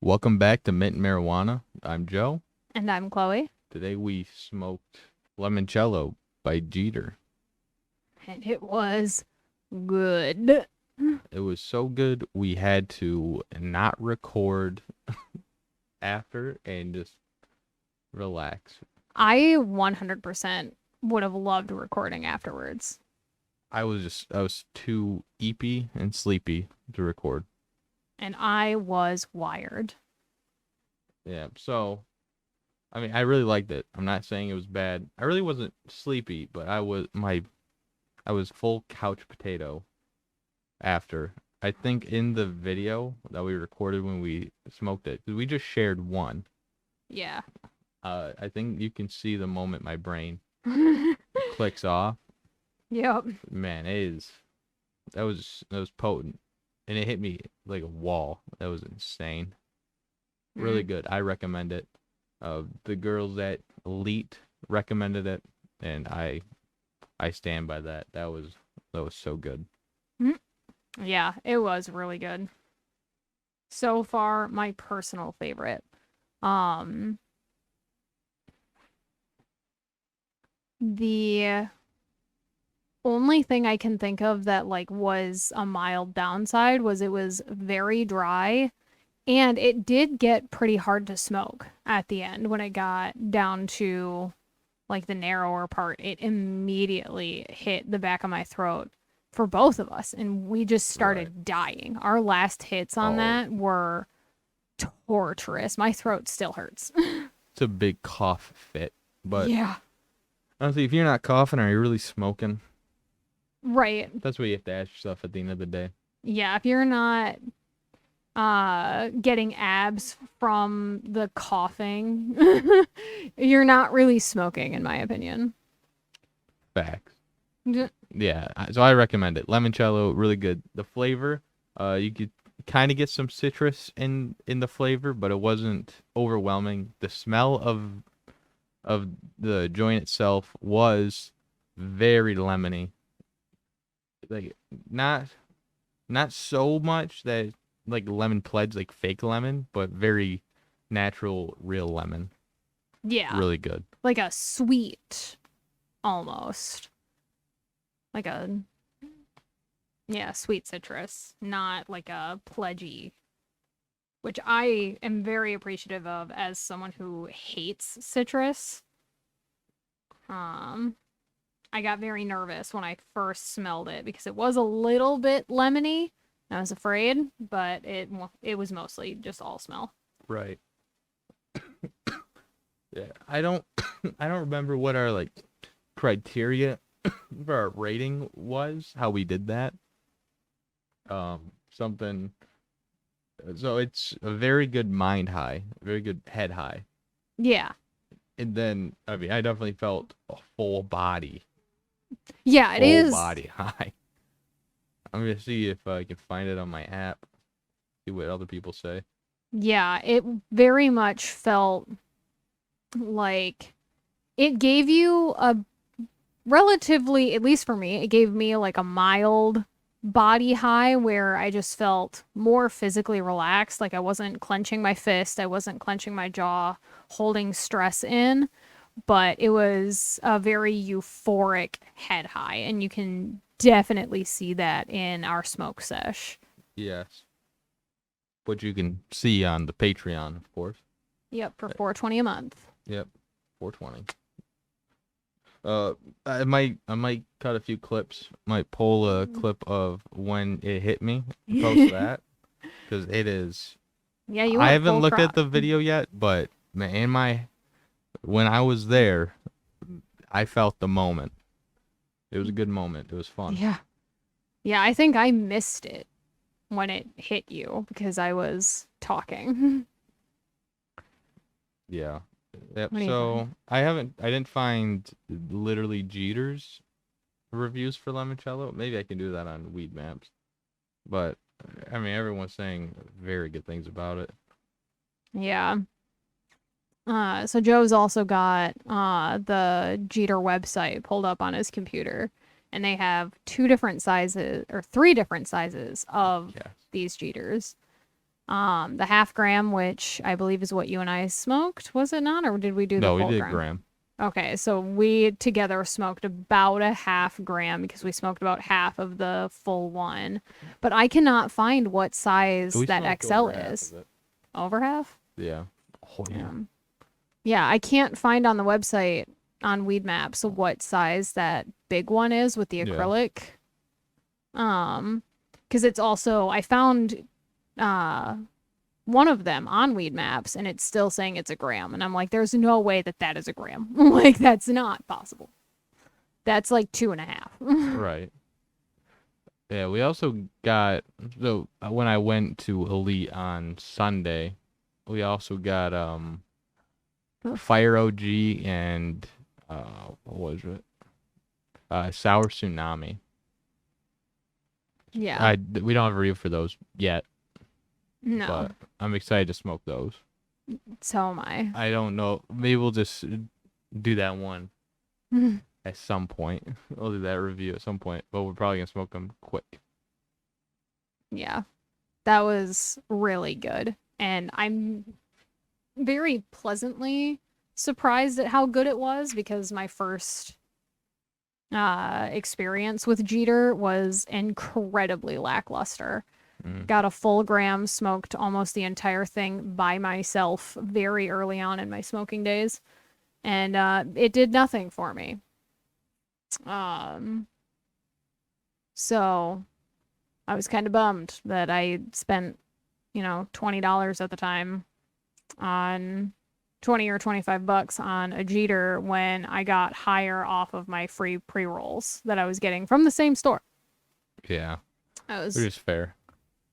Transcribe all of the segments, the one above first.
Welcome back to Mitten Marijuana. I'm Joe. And I'm Chloe. Today we smoked Limoncello by Jeeter. And it was good. It was so good we had to not record after and just relax. I 100% would have loved recording afterwards. I was too eepy and sleepy to record. And I was wired. Yeah, so I really liked it. I'm not saying it was bad. I really wasn't sleepy, but I was full couch potato after. I think in the video that we recorded when we smoked it, 'cause we just shared one. Yeah. I think you can see the moment my brain clicks off. Yep. Man, that was potent, and it hit me like a wall. That was insane. Really good. I recommend it. The girls at Elite recommended it, and I stand by that. That was so good. Yeah, it was really good. So far, my personal favorite. The only thing I can think of that was a mild downside was it was very dry, and it did get pretty hard to smoke at the end when it got down to the narrower part. It immediately hit the back of my throat for both of us, and we just started dying. Our last hits on that were torturous. My throat still hurts. It's a big cough fit, but yeah. honestly, if you're not coughing, are you really smoking? Right. That's what you have to ask yourself at the end of the day. Yeah, if you're not getting abs from the coughing, you're not really smoking, in my opinion. Facts. Yeah, so I recommend it. Limoncello, really good. The flavor, you could kind of get some citrus in the flavor, but it wasn't overwhelming. The smell of the joint itself was very lemony. Like not so much that like lemon pledge, like fake lemon, but very natural, real lemon. Yeah. Really good. Like a sweet, almost. Like a, sweet citrus, not like a pledgy, which I am very appreciative of as someone who hates citrus. I got very nervous when I first smelled it because it was a little bit lemony. I was afraid, but it was mostly just all smell. Right. Yeah, I don't remember what our criteria for our rating was, how we did that. Something. So it's a very good mind high, very good head high. Yeah. And then I definitely felt a full body. Yeah, it is. Full body high. I'm gonna see if I can find it on my app. See what other people say. Yeah, it very much felt like it gave you a relatively, at least for me, it gave me like a mild body high where I just felt more physically relaxed. Like I wasn't clenching my fist, I wasn't clenching my jaw, holding stress in, but it was a very euphoric head high, and you can definitely see that in our smoke sesh. Yes. What you can see on the Patreon, of course. Yep, for $4.20 a month. Yep, $4.20. I might cut a few clips. Might pull a clip of when it hit me and post that, because it is. Yeah, you. I haven't looked at the video yet, but man, when I was there, I felt the moment. It was a good moment. It was fun. Yeah. Yeah, I think I missed it when it hit you because I was talking. Yeah. Yep. What do you So think? I didn't find literally Jeter's reviews for Limoncello. Maybe I can do that on Weed Maps. But everyone's saying very good things about it. Yeah. So Joe's also got the Jeter website pulled up on his computer, and they have 2 different sizes or 3 different sizes of these Jeters. The half gram, which I believe is what you and I smoked, was it not? Or did we do the No, we full did gram? gram. Okay, so we together smoked about a half gram because we smoked about half of the full one. But I cannot find what size We that smoked XL over half is. of it. Over half? Yeah. Oh yeah. Yeah, I can't find on the website on Weed Maps what size that big one is with the Yeah. acrylic. Because it's also, I found one of them on Weed Maps and it's still saying it's a gram, and I'm like, there's no way that that is a gram. Like, that's not possible. That's like 2.5. Right. Yeah, we also got, so when I went to Elite on Sunday, we also got Fire OG and what was it? Sour Tsunami. Yeah. We don't have a review for those yet, No. but I'm excited to smoke those. So am I. I don't know. Maybe we'll just do that one at some point. We'll do that review at some point, but we're probably gonna smoke them quick. Yeah. That was really good. And I'm very pleasantly surprised at how good it was, because my first experience with Jeeter was incredibly lackluster. Got a full gram, smoked almost the entire thing by myself very early on in my smoking days, and it did nothing for me. So I was kind of bummed that I spent, $20 at the time on 20 or 25 bucks on a Jeeter when I got higher off of my free pre-rolls that I was getting from the same store. Yeah, Which is fair.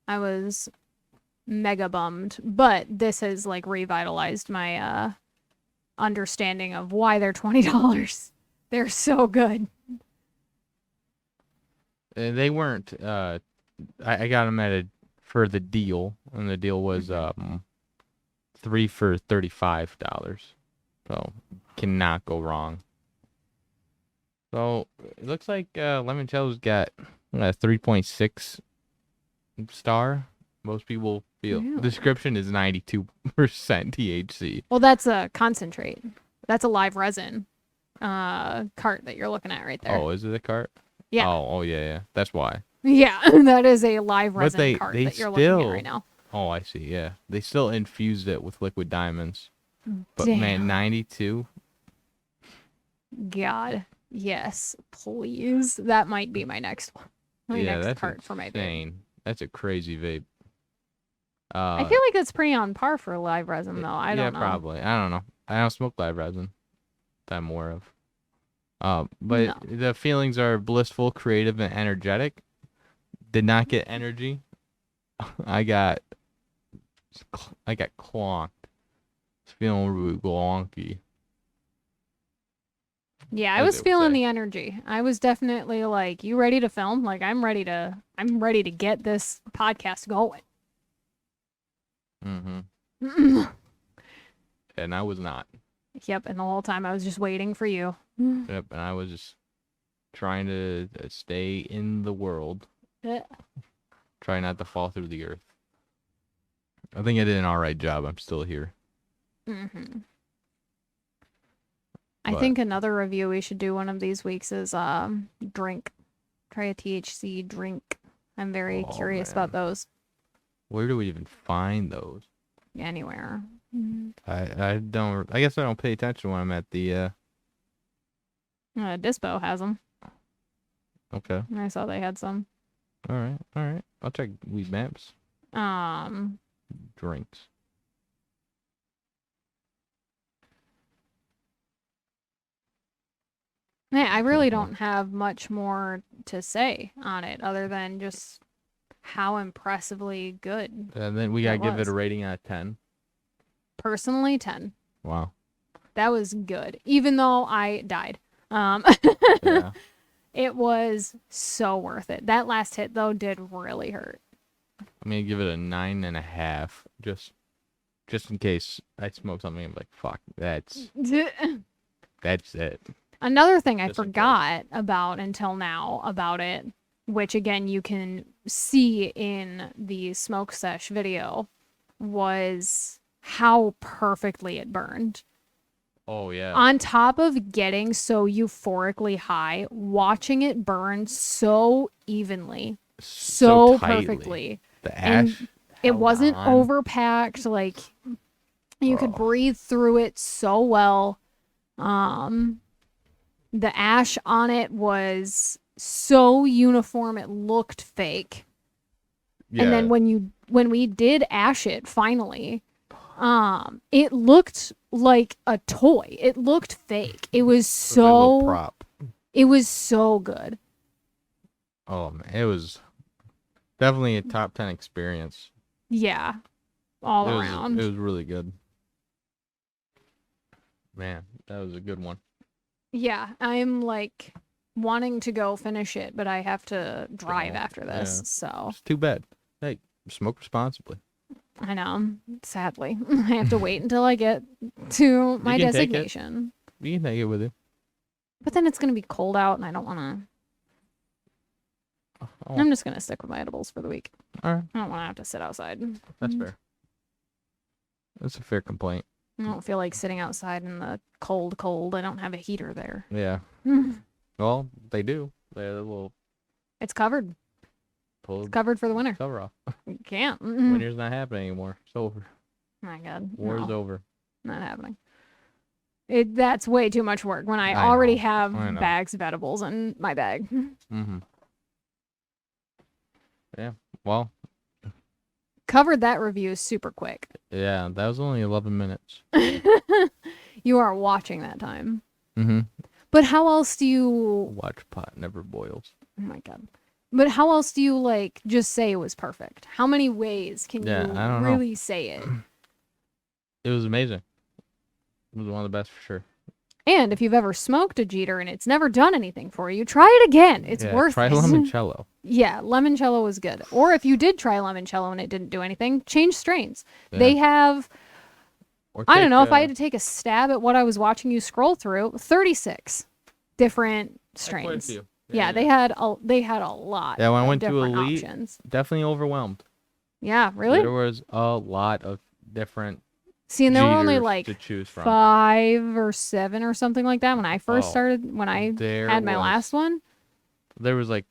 I was mega bummed, but this has like revitalized my understanding of why they're $20. They're so good. They weren't. I got them for the deal, and the deal was 3 for $35. So cannot go wrong. So it looks like Limoncello's got a 3.6 star. Most people feel description is 92% THC. Well, that's a concentrate. That's a live resin cart that you're looking at right there. Oh, is it a cart? Yeah. Oh yeah. That's why. Yeah, that is a live resin cart that you're looking at right now. Oh, I see. Yeah, they still infused it with liquid diamonds. But Damn. man, 92. God, yes, please. That might be my next one. Next cart for my vape. That's a crazy vape. I feel like that's pretty on par for live resin, though. I don't know. Yeah, probably. I don't know. I don't smoke live resin that I'm more of. But the feelings are blissful, creative, and energetic. Did not get energy. I got clonked. It's feeling really wonky. Yeah, I was feeling the energy. I was definitely like, "You ready to film? Like, I'm ready to get this podcast going." And I was not. Yep, and the whole time I was just waiting for you. Yep, and I was just trying to stay in the world. Try not to fall through the earth. I think I did an alright job. I'm still here. I think another review we should do one of these weeks is drink. Try a THC drink. I'm very curious about those. Where do we even find those? Anywhere. I guess I don't pay attention when I'm at the Dispo has them. Okay. I saw they had some. All right. I'll check Weed Maps. Drinks. Yeah, I really don't have much more to say on it other than just how impressively good. And then we gotta give it a rating out of 10. Personally, 10. Wow. That was good, even though I died. Yeah. It was so worth it. That last hit, though, did really hurt. I'm gonna give it a 9.5, just in case I smoke something. I'm like, fuck, that's it. Another thing I forgot about until now about it, which again you can see in the smoke sesh video, was how perfectly it burned. Oh yeah. On top of getting so euphorically high, watching it burn so evenly, so tightly. perfectly. The ash. And it wasn't on. overpacked. Like, you could breathe through it so well. The ash on it was so uniform it looked fake. Yeah. And then when we did ash it finally, it looked like a toy. It looked fake. It was a little so prop. it was so good. Oh man, it was definitely a top 10 experience. Yeah. All around. It was really good. Man, that was a good one. Yeah, I'm like wanting to go finish it, but I have to drive after this. Yeah. So It's too bad. Hey, smoke responsibly. I know. Sadly, I have to wait until I get to my can take it. designation. You can take it with you. But then it's gonna be cold out, and I don't want to. Oh, I'm just gonna stick with my edibles for the week. all right. I don't want to have to sit outside. That's fair. That's a fair complaint. I don't feel like sitting outside in the cold. I don't have a heater there. Yeah. Well, they do. They have a little It's covered. pull It's covered for the winter. cover off. You can't. Winter's not happening anymore. It's over. My God. War's No, over. not happening. That's way too much work when I I already know. have I know. bags of edibles in my bag. Mm-hmm. Yeah. Well, Covered that review super quick. yeah, that was only 11 minutes. You are watching that time. Mm-hmm. But how else do you... Watch pot never boils. Oh my God. But how else do you, like, just say it was perfect? How many ways can Yeah, you I don't know. really say it? It was amazing. It was one of the best for sure. And if you've ever smoked a Jeeter and it's never done anything for you, try it again. It's worth try it. limoncello. Yeah, limoncello was good. Or if you did try limoncello and it didn't do anything, change strains. Yeah. They have, Or I don't take, know, if I had to take a stab at what I was watching you scroll through, 36 different strains. quite a few. Yeah, they had a lot. Yeah, when I of went to different Elite, options. definitely overwhelmed. Yeah, really? There was a lot of different See, and there were only Jeeters like to choose from. 5 or 7 or something like that when I first started. When I there had my was- last one. There was like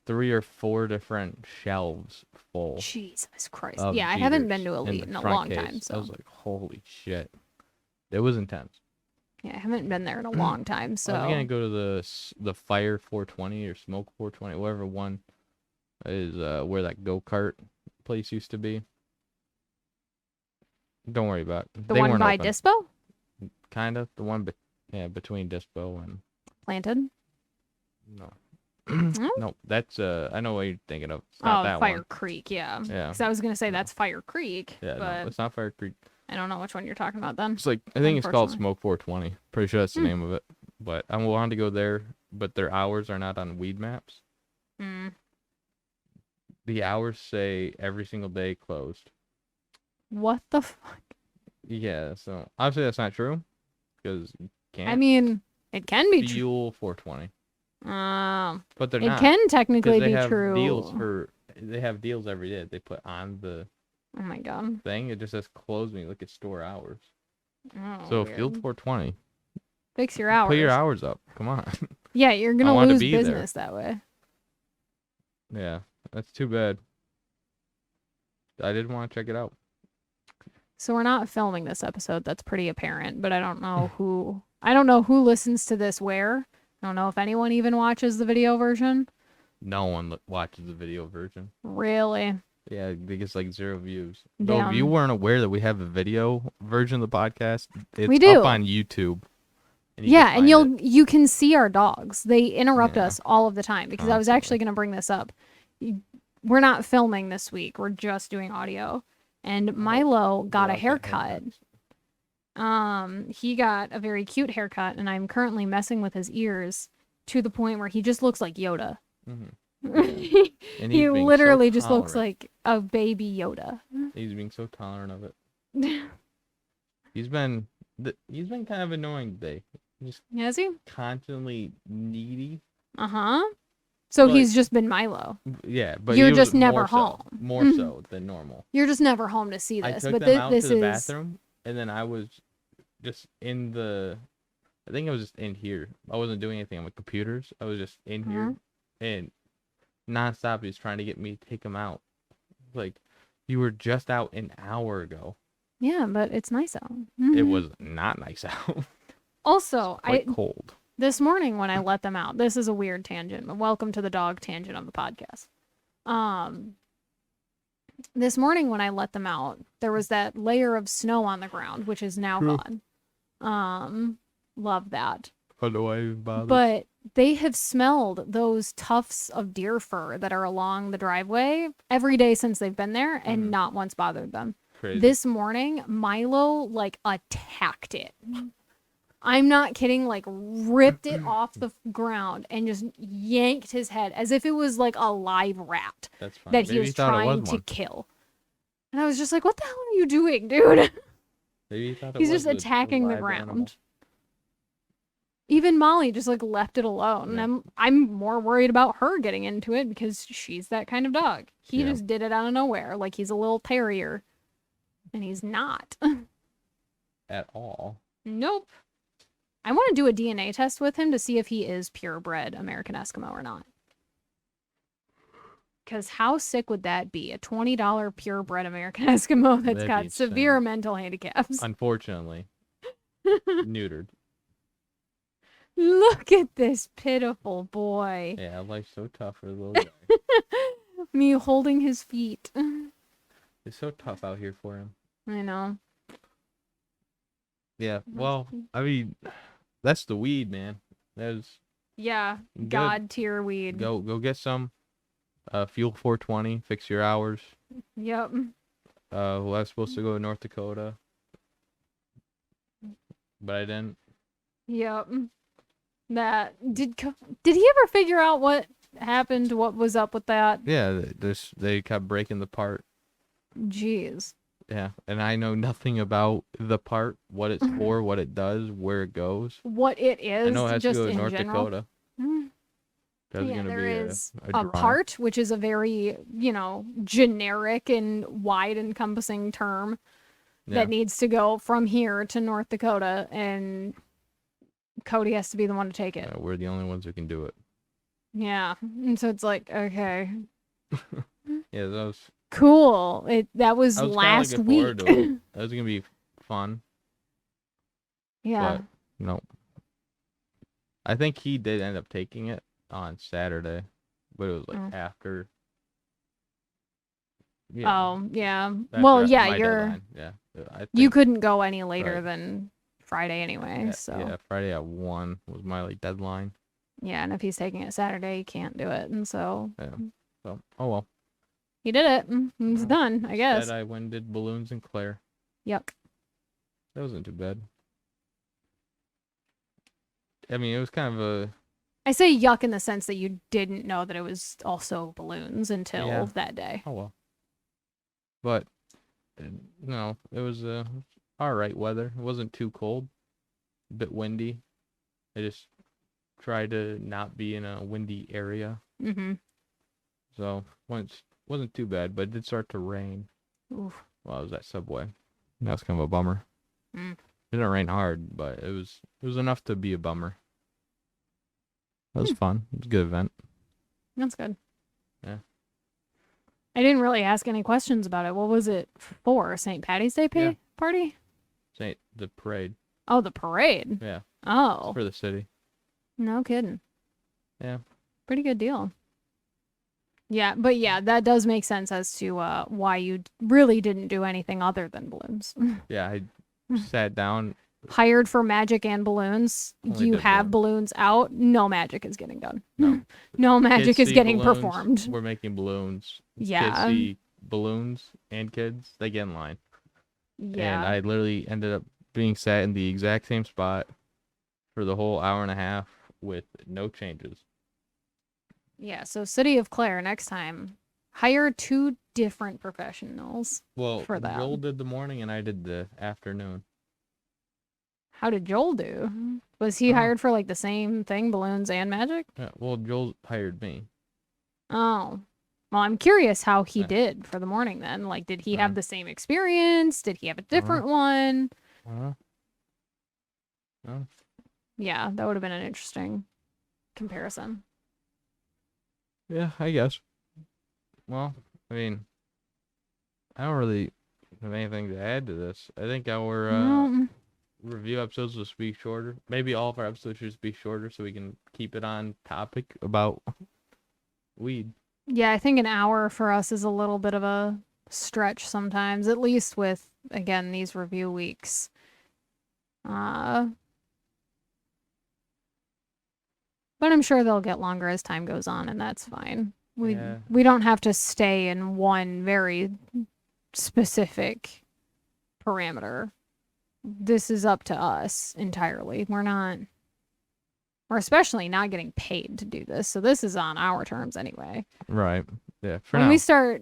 3 or 4 different shelves full. Jesus Christ! Of Yeah, I haven't Jeeters been to in Elite the in a front long case. time. So I was like, holy shit. It was intense. yeah, I haven't been there in a long time. So I was gonna go to the Fire 420 or Smoke 420, whatever one is where that go-kart place used to be. Don't worry about it. the They one weren't by open. Dispo Kind of the one, between Dispo and planted. no, No? no, that's I know what you're thinking of. It's not that Fire one. Creek, yeah. Yeah, Because I was gonna say that's Fire Creek, yeah, but no, it's not Fire Creek. I don't know which one you're talking about then. It's like I think it's called Unfortunately. Smoke 420. Pretty sure that's the name of it. But I wanted to go there, but their hours are not on weed maps. Mm. The hours say every single day closed. What the fuck? Yeah, so obviously that's not true because you can't. I mean, it can be true. fuel 420, but they're It not. can technically 'cause they be have true. They have deals every day. They put on the Oh my God. thing. It just says closed when you look at store hours. Oh, So weird. Field 420. Fix your hours. Put your hours up. Come on. Yeah, you're gonna want to lose be there. business that way. Yeah, that's too bad. I did want to check it out. So we're not filming this episode. That's pretty apparent, but I don't know who. I don't know who listens to this where. I don't know if anyone even watches the video version. No one watches the video version. Really? Yeah, it gets like 0 views. So if Damn. you weren't aware that we have a video version of the podcast, it's We do. up on YouTube. And you Yeah, can and find it. you can see our dogs. They interrupt Yeah. us all of the time because I was actually going to bring this up. We're not filming this week. We're just doing audio. And Milo got a Lots of haircut. haircuts. He got a very cute haircut, and I'm currently messing with his ears to the point where he just looks like Yoda. Mhm. he And he's being so literally just looks tolerant. like a baby Yoda. He's being so tolerant of it. He's been kind of annoying today. Just Has he? constantly needy. Uh-huh. So Like- he's just been Milo. Yeah, but You're he was just never more so- home. more so than normal. You're just never home to see I this. took But them out this to the is bathroom, and then I was just in the. I think I was just in here. I wasn't doing anything on my computers. I was just in here, and nonstop he's trying to get me to take him out. Like, you were just out an hour ago. Yeah, but it's nice out. It was not nice out. Also, Quite cold. This morning when I let them out, this is a weird tangent, but welcome to the dog tangent of the podcast. This morning when I let them out, there was that layer of snow on the ground, which is now gone. Love that. I don't know why I even bothered. But they have smelled those tufts of deer fur that are along the driveway every day since they've been there, and not once bothered them. Crazy. This morning, Milo like attacked it. I'm not kidding, like ripped it off the ground and just yanked his head as if it was like a live rat That's fine. that he was trying to kill. And I was just like, what the hell are you doing, dude? Maybe he thought it He's was just attacking the live ground. animal. Even Molly just like left it alone. Yeah. And I'm more worried about her getting into it because she's that kind of dog. He just did it out of nowhere, like he's a little terrier. And he's not. At all. Nope. I want to do a DNA test with him to see if he is purebred American Eskimo or not. Because how sick would that be? A $20 purebred American Eskimo that's That'd got be severe insane. mental handicaps. Unfortunately. Neutered. Look at this pitiful boy. Yeah, life's so tough for the little guy. Me holding his feet. It's so tough out here for him. I know. Yeah, well, I mean, that's the weed, man. That's Yeah, good. God tier weed. Go get some. Fuel 420, fix your hours. Yep. I was supposed to go to North Dakota, but I didn't. Yep. That did he ever figure out what happened? What was up with that? Yeah, they kept breaking the part. Jeez. Yeah, and I know nothing about the part, what it's for, what it does, where it goes. What it is, I know it has just to go to in North general. Dakota. Mm. There's Yeah, gonna there be is a a drawing. part, which is a very, generic and wide encompassing term that needs to go from here to North Dakota, and Cody has to be the one to take it. We're the only ones who can do it. Yeah. And so it's like, okay, Yeah, that was cool. That was I was kinda last looking week. forward to it. That was gonna be fun. Yeah. But no. I think he did end up taking it on Saturday, but it was like after. Oh, yeah. after Well, yeah, my deadline. Yeah. you couldn't go any later Right. than Friday anyway, so. Yeah, Friday at 1 was my deadline. Yeah, and if he's taking it Saturday, he can't do it, and so. Yeah. So, oh well. He did it. It's done, I guess. Instead, I went and did balloons and Claire. Yuck. That wasn't too bad. I mean, it was kind of a. I say yuck in the sense that you didn't know that it was also balloons until Yeah. that day. Oh well. But no, it was all right weather. It wasn't too cold. A bit windy. I just tried to not be in a windy area. Mm-hmm. So wasn't too bad, but it did start to rain. Oof. While I was at Subway. That was kind of a bummer. Mm. It didn't rain hard, but it was enough to be a bummer. That was fun. It was a good event. That's good. Yeah. I didn't really ask any questions about it. What was it for? St. Patty's Day party? The parade. Oh, the parade. Yeah. Oh. It's for the city. No kidding. Yeah. Pretty good deal. Yeah, but yeah, that does make sense as to why you really didn't do anything other than balloons. Yeah, I sat down. Hired for magic and balloons. Only You did have balloons out. No magic is getting done. No. No magic Kids is see getting balloons, performed. We're making balloons. Yeah. Kids see balloons and kids, they get in line. Yeah. And I literally ended up being sat in the exact same spot for the whole hour and a half with no changes. Yeah, so City of Clare, next time, hire 2 different professionals. Well, for that. Joel did the morning and I did the afternoon. How did Joel do? Was he hired for the same thing, balloons and magic? Yeah, well, Joel hired me. Oh. Well, I'm curious how he Yeah. did for the morning then. Like, did he Yeah. have the same experience? Did he have a different one? Uh, Yeah, that would have been an interesting comparison. yeah, I guess. Well, I mean, I don't really have anything to add to this. I think our No, review episodes will be shorter. Maybe all of our episodes should just be shorter so we can keep it on topic about weed. yeah, I think an hour for us is a little bit of a stretch sometimes, at least with, again, these review weeks. But I'm sure they'll get longer as time goes on, and that's fine. Yeah. We don't have to stay in one very specific parameter. This is up to us entirely. We're especially not getting paid to do this, so this is on our terms anyway. Right. Yeah. For When now. we start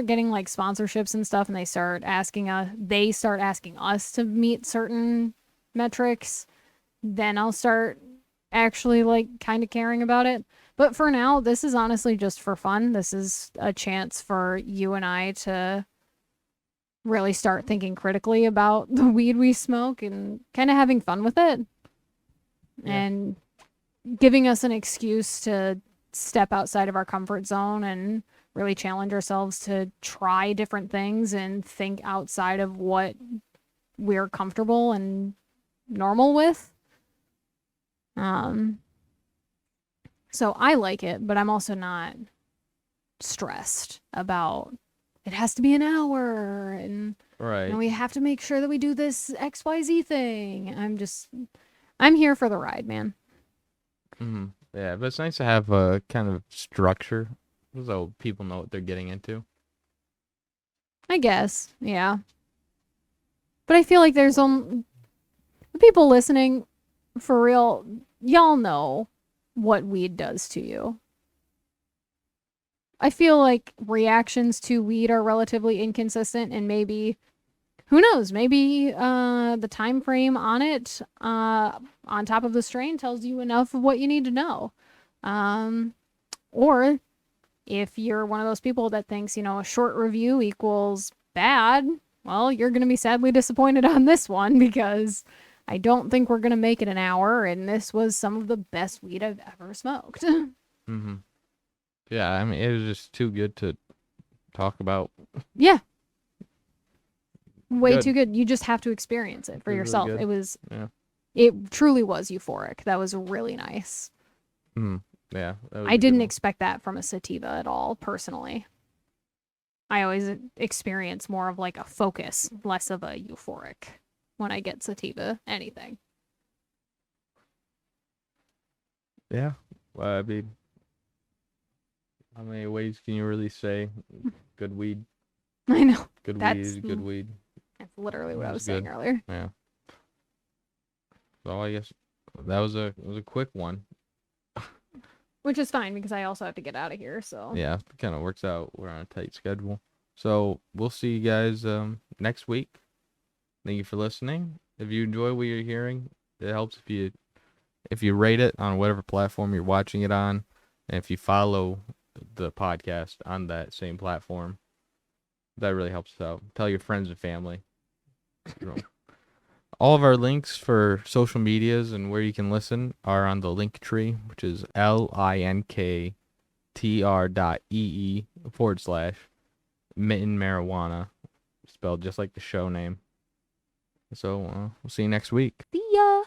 getting like sponsorships and stuff, and they start asking us to meet certain metrics, then I'll start actually like kind of caring about it. But for now, this is honestly just for fun. This is a chance for you and I to really start thinking critically about the weed we smoke and kind of having fun with it. Yeah. And giving us an excuse to step outside of our comfort zone and really challenge ourselves to try different things and think outside of what we're comfortable and normal with. So I like it, but I'm also not stressed about it has to be an hour and Right. we have to make sure that we do this XYZ thing. I'm here for the ride, man. Yeah, but it's nice to have a kind of structure so people know what they're getting into. I guess, yeah. But I feel like there's the people listening, for real, y'all know what weed does to you. I feel like reactions to weed are relatively inconsistent, and maybe, who knows, maybe the time frame on it on top of the strain tells you enough of what you need to know. Or if you're one of those people that thinks, a short review equals bad, well, you're going to be sadly disappointed on this one because I don't think we're going to make it an hour, and this was some of the best weed I've ever smoked. Yeah, I mean, it was just too good to talk about. Yeah. Way Good. too good. You just have to experience it for It was really yourself. good. It truly was euphoric. That was really nice. Yeah. I didn't expect that from a sativa at all, personally. I always experience more of like a focus, less of a euphoric when I get sativa, anything. Yeah. Well, I mean, how many ways can you really say good weed? I know. Good weed That's is good weed. That's literally what I was That's saying good. earlier. Yeah. So I guess that was a quick one. Which is fine because I also have to get out of here, so. Yeah, it kind of works out. We're on a tight schedule. So we'll see you guys next week. Thank you for listening. If you enjoy what you're hearing, it helps if you rate it on whatever platform you're watching it on, and if you follow the podcast on that same platform, that really helps us out. Tell your friends and family. All of our links for social medias and where you can listen are on the Linktree, which is linktr.ee/mittenmarijuana, spelled just like the show name. So we'll see you next week. See ya!